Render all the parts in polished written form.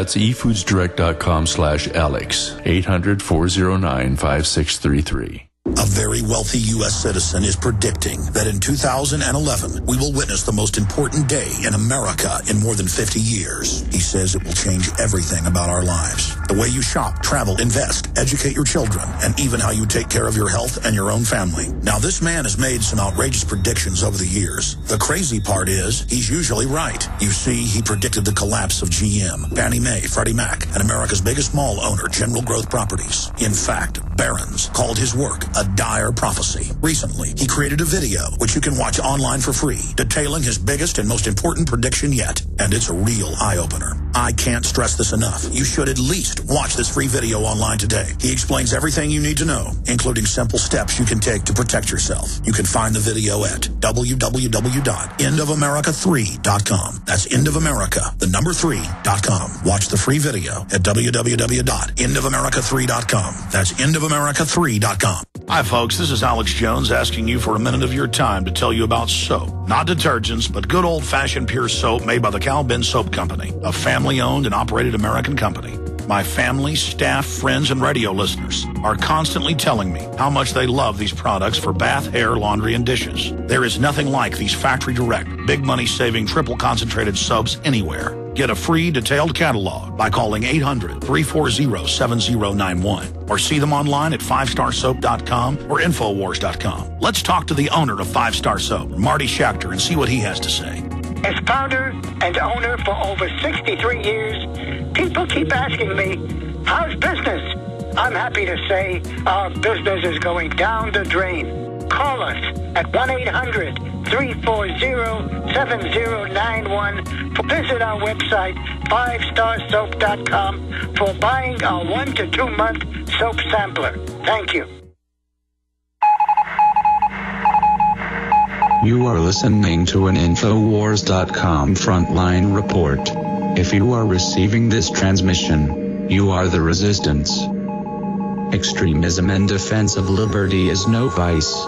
That's efoodsdirect.com/Alex, 800-409-5633. A very wealthy U.S. citizen is predicting that in 2011, we will witness the most important day in America in more than 50 years. He says it will change everything about our lives. The way you shop, travel, invest, educate your children, and even how you take care of your health and your own family. Now, this man has made some outrageous predictions over the years. The crazy part is, he's usually right. You see, he predicted the collapse of GM, Fannie Mae, Freddie Mac, and America's biggest mall owner, General Growth Properties. In fact, Barron's called his work a dire prophecy. Recently, he created a video, which you can watch online for free, detailing his biggest and most important prediction yet. And it's a real eye-opener. I can't stress this enough. You should at least watch this free video online today. He explains everything you need to know, including simple steps you can take to protect yourself. You can find the video at www.endofamerica3.com. That's endofamerica, the number 3.com. Watch the free video at www.endofamerica3.com. That's endofamerica3.com. Hi, folks. This is Alex Jones asking you for a minute of your time to tell you about soap. Not detergents, but good old-fashioned pure soap made by the Cal Ben Soap Company, a family-owned and operated American company. My family, staff, friends, and radio listeners are constantly telling me how much they love these products for bath, hair, laundry, and dishes. There is nothing like these factory-direct, big money-saving, triple-concentrated soaps anywhere. Get a free detailed catalog by calling 800-340-7091 or see them online at 5starsoap.com or Infowars.com. Let's talk to the owner of 5 Star Soap, Marty Schachter, and see what he has to say. As founder and owner for over 63 years, people keep asking me, how's business? I'm happy to say our business is going down the drain. Call us at 1-800-340-7091. Visit our website, 5starsoap.com, for buying our 1 to 2 month soap sampler. Thank you. You are listening to an Infowars.com frontline report. If you are receiving this transmission, you are the resistance. Extremism and defense of liberty is no vice.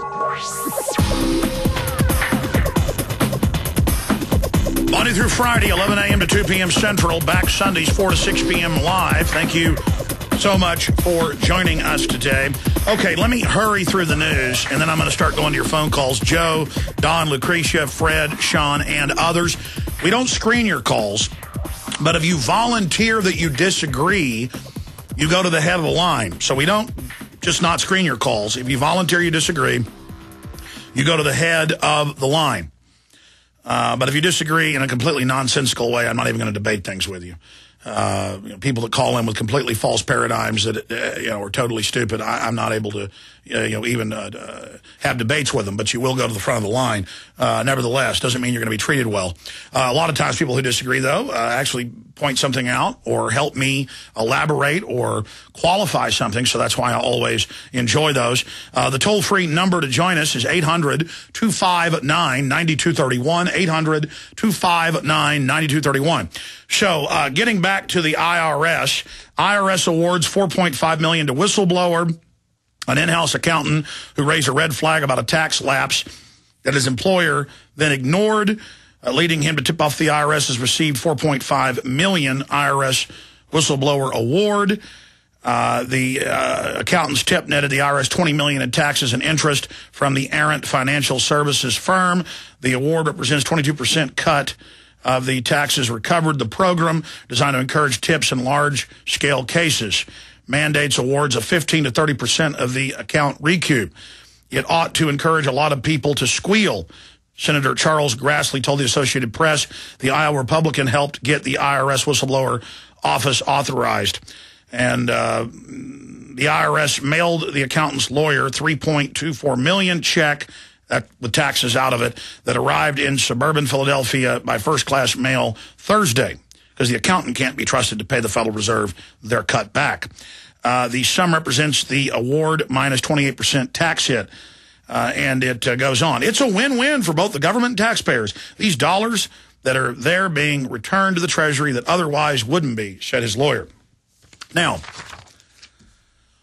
Monday through Friday, 11 a.m. to 2 p.m. Central, back Sundays, 4 to 6 p.m. live. Thank you so much for joining us today. Okay, let me hurry through the news, and then I'm going to start going to your phone calls. Joe, Don, Lucretia, Fred, Sean, and others. We don't screen your calls, but if you volunteer that you disagree, you go to the head of the line. So we don't just not screen your calls. If you volunteer you disagree, you go to the head of the line. But if you disagree in a completely nonsensical way, I'm not even going to debate things with you. People that call in with completely false paradigms that are totally stupid, I'm not able to even have debates with them, but you will go to the front of the line. Nevertheless, doesn't mean you're going to be treated well. A lot of times people who disagree, though, actually point something out or help me elaborate or qualify something, so that's why I always enjoy those. The toll-free number to join us is 800-259-9231, 800-259-9231. So getting back to the IRS awards $4.5 million to whistleblower, an in-house accountant who raised a red flag about a tax lapse that his employer then ignored, leading him to tip off the IRS, has received $4.5 million IRS whistleblower award. The accountant's tip netted the IRS $20 million in taxes and interest from the errant financial services firm. The award represents 22% cut of the taxes recovered. The program, designed to encourage tips in large-scale cases, mandates awards of 15 to 30% of the account recoup. It ought to encourage a lot of people to squeal. Senator Charles Grassley told the Associated Press the Iowa Republican helped get the IRS whistleblower office authorized. And the IRS mailed the accountant's lawyer $3.24 million check with taxes out of it that arrived in suburban Philadelphia by first-class mail Thursday, because the accountant can't be trusted to pay the Federal Reserve their cut back. The sum represents the award minus 28% tax hit, and it goes on. It's a win-win for both the government and taxpayers. These dollars that are there being returned to the Treasury that otherwise wouldn't be, said his lawyer. Now,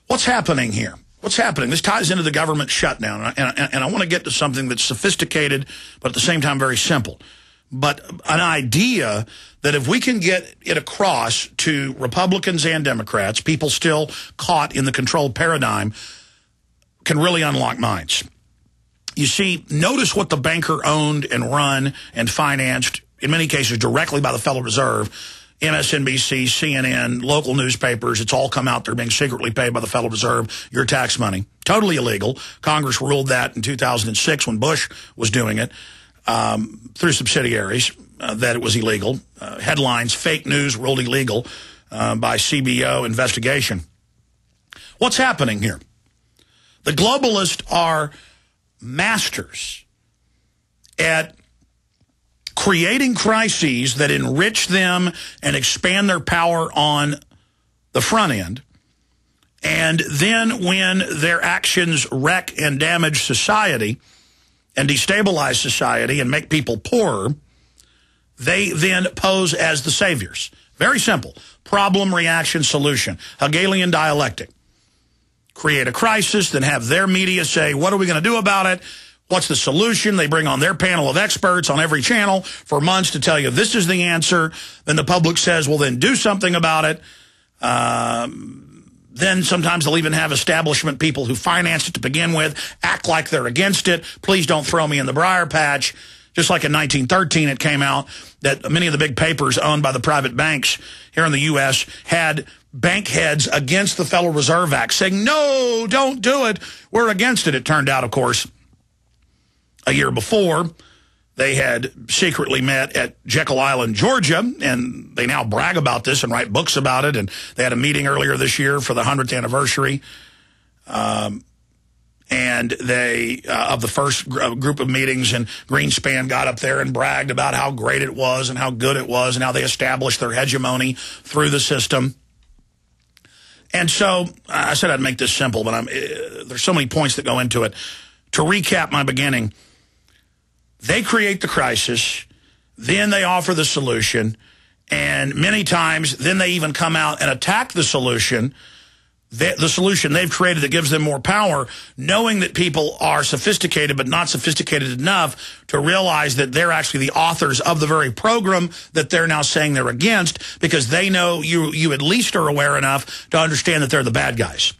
what's happening here? What's happening? This ties into the government shutdown, and I want to get to something that's sophisticated, but at the same time very simple. but an idea that if we can get it across to Republicans and Democrats, people still caught in the controlled paradigm, can really unlock minds. You see, notice what the banker owned and run and financed, in many cases directly by the Federal Reserve, MSNBC, CNN, local newspapers, it's all come out. They're being secretly paid by the Federal Reserve, your tax money. Totally illegal. Congress ruled that in 2006 when Bush was doing it through subsidiaries that it was illegal. Headlines, fake news ruled illegal by CBO investigation. What's happening here? The globalists are masters at creating crises that enrich them and expand their power on the front end. And then when their actions wreck and damage society and destabilize society and make people poorer, they then pose as the saviors. Very simple. Problem, reaction, solution. Hegelian dialectic. Create a crisis, then have their media say, what are we going to do about it? What's the solution? They bring on their panel of experts on every channel for months to tell you this is the answer. Then the public says, well, then do something about it. Then sometimes they'll even have establishment people who financed it to begin with act like they're against it. Please don't throw me in the briar patch. Just like in 1913, it came out that many of the big papers owned by the private banks here in the U.S. had bank heads against the Federal Reserve Act saying, no, don't do it. We're against it. It turned out, of course, a year before, they had secretly met at Jekyll Island, Georgia, and they now brag about this and write books about it. And they had a meeting earlier this year for the 100th anniversary. And they, of the first group of meetings, and Greenspan got up there and bragged about how great it was and how good it was and how they established their hegemony through the system. And so I said I'd make this simple, but there's so many points that go into it. To recap my beginning, they create the crisis, then they offer the solution, and many times then they even come out and attack the solution they've created that gives them more power, knowing that people are sophisticated but not sophisticated enough to realize that they're actually the authors of the very program that they're now saying they're against, because they know you at least are aware enough to understand that they're the bad guys.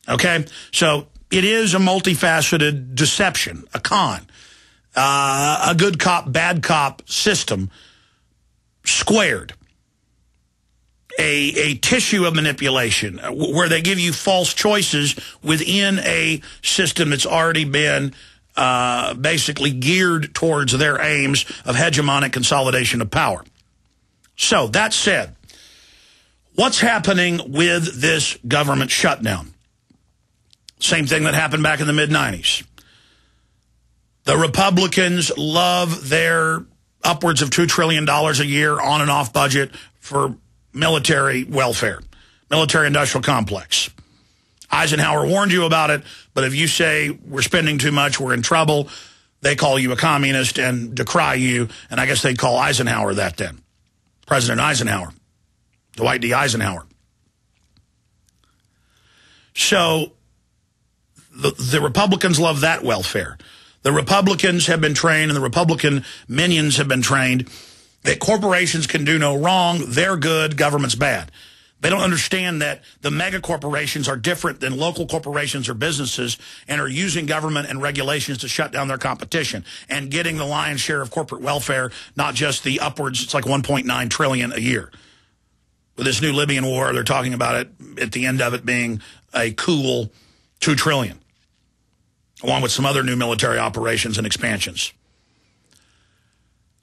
Okay? So it is a multifaceted deception, a con. A good cop, bad cop system squared. A tissue of manipulation where they give you false choices within a system that's already been basically geared towards their aims of hegemonic consolidation of power. So, that said, what's happening with this government shutdown? Same thing that happened back in the mid-90s. The Republicans love their upwards of $2 trillion a year on and off budget for military welfare, military-industrial complex. Eisenhower warned you about it, but if you say we're spending too much, we're in trouble, they call you a communist and decry you, and I guess they'd call Eisenhower that then. President Eisenhower, Dwight D. Eisenhower. So the Republicans love that welfare. The Republicans have been trained, and the Republican minions have been trained, that corporations can do no wrong, they're good, government's bad. They don't understand that the mega corporations are different than local corporations or businesses, and are using government and regulations to shut down their competition and getting the lion's share of corporate welfare, not just the upwards, it's like $1.9 trillion a year. With this new Libyan war, they're talking about it at the end of it being a cool $2 trillion. Along with some other new military operations and expansions.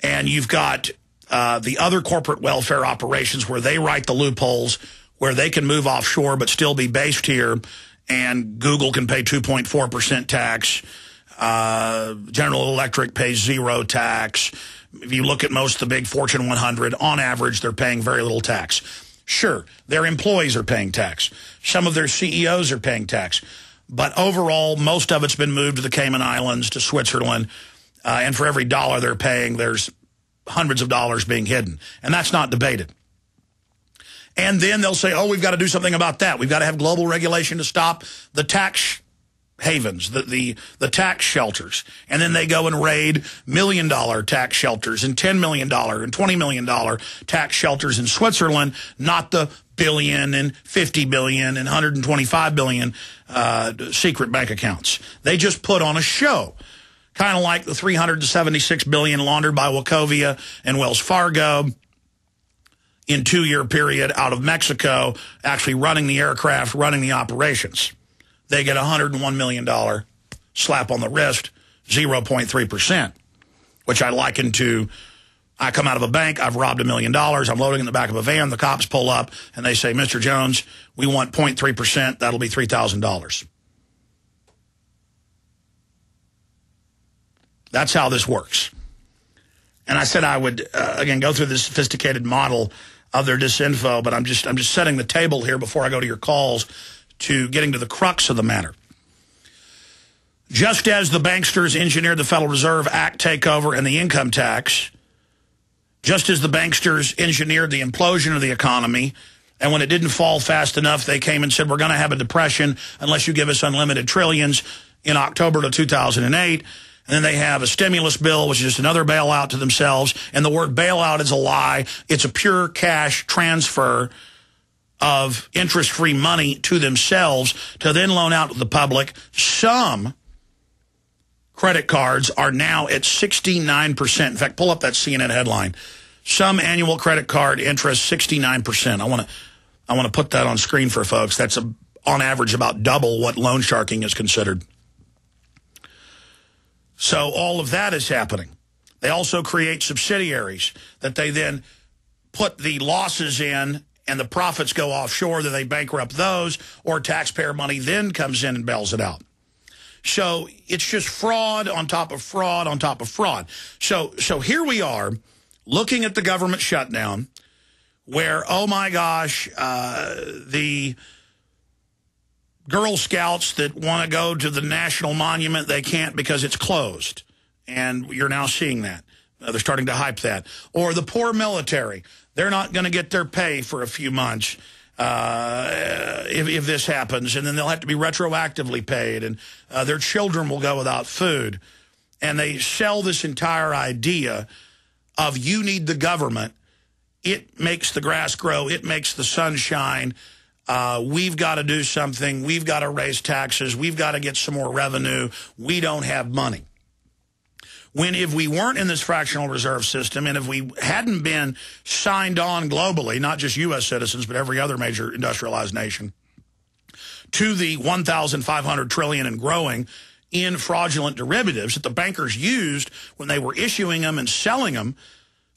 And you've got the other corporate welfare operations where they write the loopholes, where they can move offshore but still be based here, and Google can pay 2.4% tax. General Electric pays 0 tax. If you look at most of the big Fortune 100, on average, they're paying very little tax. Sure, their employees are paying tax. Some of their CEOs are paying tax. But overall, most of it's been moved to the Cayman Islands, to Switzerland, and for every dollar they're paying, there's hundreds of dollars being hidden. And that's not debated. And then they'll say, oh, we've got to do something about that. We've got to have global regulation to stop the tax havens, the tax shelters. And then they go and raid $1 million tax shelters and $10 million and $20 million tax shelters in Switzerland, not the billion and 50 billion and 125 billion secret bank accounts. They just put on a show, kind of like the 376 billion laundered by Wachovia and Wells Fargo in 2-year period out of Mexico, actually running the aircraft, running the operations. They get a $101 million slap on the wrist, 0.3%, which I liken to, I come out of a bank, I've robbed $1 million, I'm loading in the back of a van, the cops pull up, and they say, Mr. Jones, we want 0.3%, that'll be $3,000. That's how this works. And I said I would, again, go through this sophisticated model of their disinfo, but I'm just setting the table here before I go to your calls to getting to the crux of the matter. Just as the banksters engineered the Federal Reserve Act takeover and the income tax, just as the banksters engineered the implosion of the economy, and when it didn't fall fast enough, they came and said, we're going to have a depression unless you give us unlimited trillions in October of 2008. And then they have a stimulus bill, which is just another bailout to themselves. And the word bailout is a lie. It's a pure cash transfer of interest-free money to themselves to then loan out to the public. Some credit cards are now at 69%. In fact, pull up that CNN headline. Some annual credit card interest, 69%. I want to put that on screen for folks. That's on average about double what loan sharking is considered. So all of that is happening. They also create subsidiaries that they then put the losses in, and the profits go offshore, that they bankrupt those, or taxpayer money then comes in and bails it out. So it's just fraud on top of fraud on top of fraud. So here we are looking at the government shutdown where, oh my gosh, the Girl Scouts that want to go to the National Monument, they can't because it's closed. And you're now seeing that. They're starting to hype that. Or the poor military. They're not going to get their pay for a few months if this happens. And then they'll have to be retroactively paid. And their children will go without food. And they sell this entire idea of you need the government. It makes the grass grow. It makes the sun shine. We've got to do something. We've got to raise taxes. We've got to get some more revenue. We don't have money. When if we weren't in this fractional reserve system and if we hadn't been signed on globally, not just U.S. citizens, but every other major industrialized nation, to the 1,500 trillion and growing in fraudulent derivatives that the bankers used when they were issuing them and selling them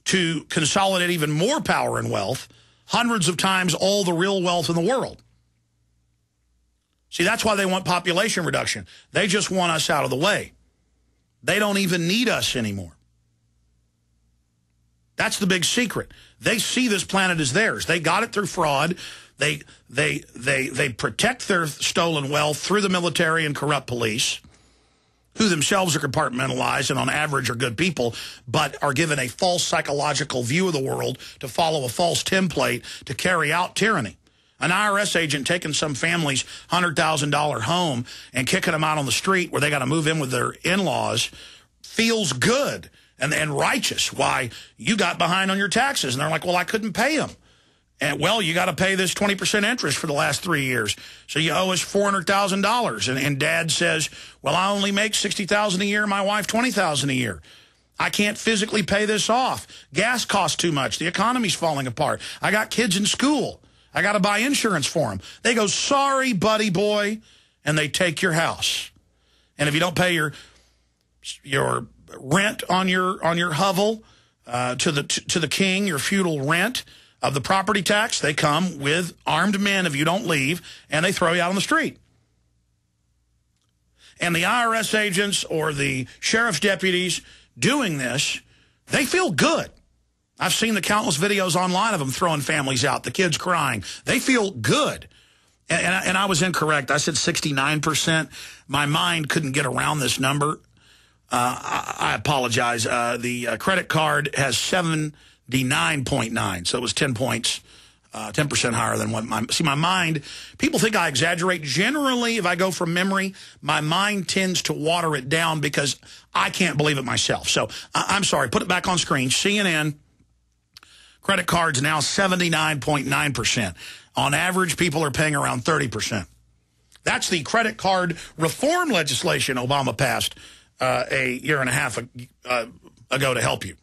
to consolidate even more power and wealth, hundreds of times all the real wealth in the world. See, that's why they want population reduction. They just want us out of the way. They don't even need us anymore. That's the big secret. They see this planet as theirs. They got it through fraud. They protect their stolen wealth through the military and corrupt police, who themselves are compartmentalized and on average are good people, but are given a false psychological view of the world to follow a false template to carry out tyranny. An IRS agent taking some family's $100,000 home and kicking them out on the street where they got to move in with their in-laws feels good and righteous. Why? You got behind on your taxes. And they're like, well, I couldn't pay them. And, well, you got to pay this 20% interest for the last 3 years. So you owe us $400,000. And Dad says, well, I only make $60,000 a year. My wife, $20,000 a year. I can't physically pay this off. Gas costs too much. The economy's falling apart. I got kids in school. I got to buy insurance for them. They go, sorry, buddy boy, and they take your house. And if you don't pay your rent on your hovel to the king, your feudal rent of the property tax, they come with armed men if you don't leave, and they throw you out on the street. And the IRS agents or the sheriff's deputies doing this, they feel good. I've seen the countless videos online of them throwing families out, the kids crying. They feel good. And I was incorrect. I said 69%. My mind couldn't get around this number. I apologize. The credit card has 79.9, so it was 10 points 10% higher than what my mind, people think I exaggerate. Generally, if I go from memory, my mind tends to water it down because I can't believe it myself. So I'm sorry, put it back on screen. CNN, credit cards now 79.9%. On average, people are paying around 30%. That's the credit card reform legislation Obama passed a year and a half ago to help you.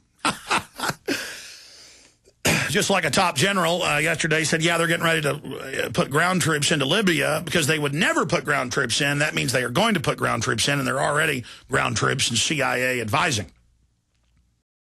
Just like a top general yesterday said, yeah, they're getting ready to put ground troops into Libya because they would never put ground troops in. That means they are going to put ground troops in, and they're already ground troops and CIA advising.